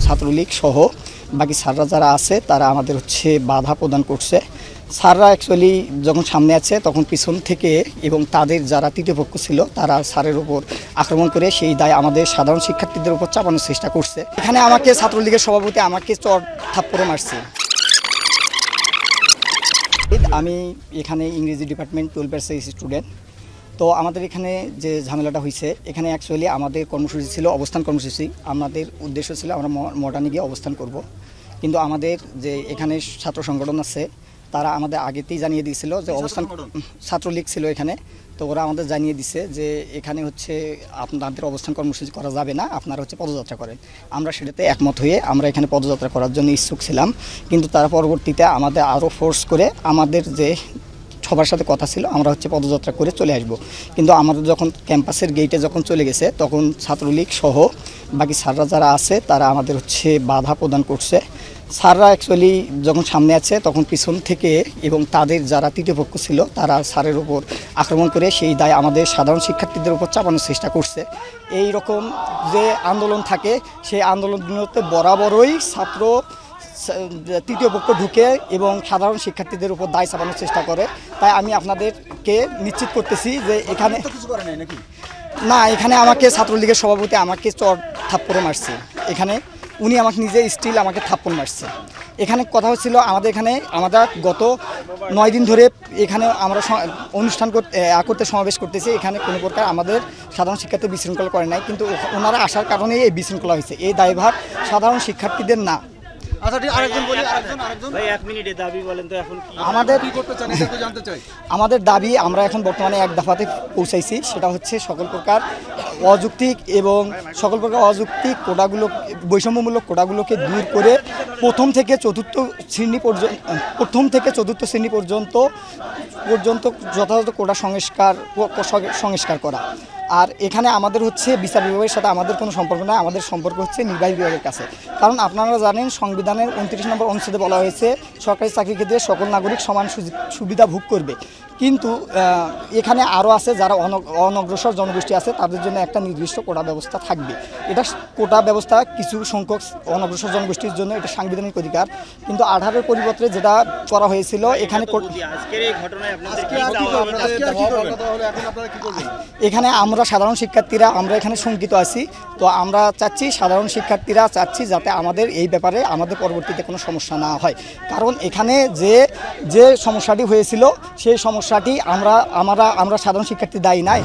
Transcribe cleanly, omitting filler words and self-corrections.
ছাত্রলীগ সহ বাকি স্যাররা যারা আছে তারা আমাদের হচ্ছে বাধা প্রদান করছে। স্যাররা অ্যাকচুয়ালি যখন সামনে আছে তখন পিছন থেকে এবং তাদের যারা তৃতীয় পক্ষ ছিল তারা স্যারের উপর আক্রমণ করে সেই দায় আমাদের সাধারণ শিক্ষার্থীদের উপর চাপানোর চেষ্টা করছে। এখানে আমাকে ছাত্রলীগের সভাপতি আমাকে চর থাপ্পড় মারছে। আমি এখানে ইংরেজি ডিপার্টমেন্ট 12 স্টুডেন্ট। তো আমাদের এখানে যে ঝামেলাটা হয়েছে, এখানে অ্যাকচুয়ালি আমাদের কর্মসূচি ছিল অবস্থান কর্মসূচি। আমাদের উদ্দেশ্য ছিল আমরা মডার্নে গিয়ে অবস্থান করব, কিন্তু আমাদের যে এখানে ছাত্র সংগঠন আছে তারা আমাদের আগেতেই জানিয়ে দিয়েছিল যে অবস্থান, ছাত্রলীগ ছিল এখানে। তো ওরা আমাদের জানিয়ে দিছে যে এখানে হচ্ছে আপনাদের অবস্থান কর্মসূচি করা যাবে না, আপনারা হচ্ছে পদযাত্রা করেন। আমরা সেটাতে একমত হয়ে আমরা এখানে পদযাত্রা করার জন্য ইচ্ছুক ছিলাম, কিন্তু তারা পরবর্তীতে আমাদের আরও ফোর্স করে আমাদের যে সবার সাথে কথা ছিল আমরা হচ্ছে পদযাত্রা করে চলে আসব। কিন্তু আমাদের যখন ক্যাম্পাসের গেটে যখন চলে গেছে তখন ছাত্রলীগ সহ বাকি স্যাররা যারা আছে তারা আমাদের হচ্ছে বাধা প্রদান করছে। স্যাররা অ্যাকচুয়ালি যখন সামনে আছে তখন পিছন থেকে এবং তাদের যারা তৃতীয় পক্ষ ছিল তারা স্যারের উপর আক্রমণ করে সেই দায় আমাদের সাধারণ শিক্ষার্থীদের উপর চাপানোর চেষ্টা করছে। এই রকম যে আন্দোলন থাকে সেই আন্দোলনগুলোতে বরাবরই ছাত্র তৃতীয় পক্ষ ঢুকে এবং সাধারণ শিক্ষার্থীদের উপর দায় চাপানোর চেষ্টা করে। তাই আমি আপনাদেরকে নিশ্চিত করতেছি যে এখানে না, এখানে আমাকে ছাত্রলীগের সভাপতি আমাকে চর থাপ্পড় মারছে। এখানে উনি আমাকে নিজে স্টিল আমাকে থাপ্পড় মারছে। এখানে কথা হচ্ছিল আমাদের এখানে গত 9 দিন ধরে এখানে আমরা অনুষ্ঠান করতে সমাবেশ করতেছি। এখানে কোনো প্রকার আমাদের সাধারণ শিক্ষার্থী বিশৃঙ্খলা করে নাই, কিন্তু ওনারা আসার কারণেই এই বিশৃঙ্খলা হয়েছে। এই দায়ভার সাধারণ শিক্ষার্থীদের না। আমাদের দাবি আমরা এখন বর্তমানে এক দফাতে পৌঁছাইছি, সেটা হচ্ছে সকল প্রকার অযৌক্তিক কোটাগুলো, বৈষম্যমূলক কোটাগুলোকে দূর করে প্রথম থেকে চতুর্থ শ্রেণী পর্যন্ত যথাযথ কোটা সংস্কার করা। আর এখানে আমাদের হচ্ছে বিচার বিভাগের সাথে আমাদের কোনো সম্পর্ক নয়, আমাদের সম্পর্ক হচ্ছে নির্বাহী বিভাগের কাছে। কারণ আপনারা জানেন সংবিধানের 29 নম্বর অনুচ্ছেদে বলা হয়েছে সরকারি চাকরির ক্ষেত্রে সকল নাগরিক সমান সুবিধা ভোগ করবে। কিন্তু এখানে আরও আছে যারা অনগ্রসর জনগোষ্ঠী আছে, তাদের জন্য একটা নির্দিষ্ট কোটা ব্যবস্থা থাকবে। এটা কোটা ব্যবস্থা কিছু সংখ্যক অনগ্রসর জনগোষ্ঠীর জন্য এটা সাংবিধানিক অধিকার, কিন্তু 18-এর পরিবর্তে যেটা করা হয়েছিল এখানে আমরা সাধারণ শিক্ষার্থীরা আমরা এখানে শঙ্কিত আছি। তো আমরা চাচ্ছি, সাধারণ শিক্ষার্থীরা চাচ্ছি যাতে আমাদের এই ব্যাপারে আমাদের পরবর্তীতে কোনো সমস্যা না হয়। কারণ এখানে যে সমস্যাটি হয়েছিল সেই সমস্যাটি আমরা সাধারণ শিক্ষার্থী দায়ী নাই।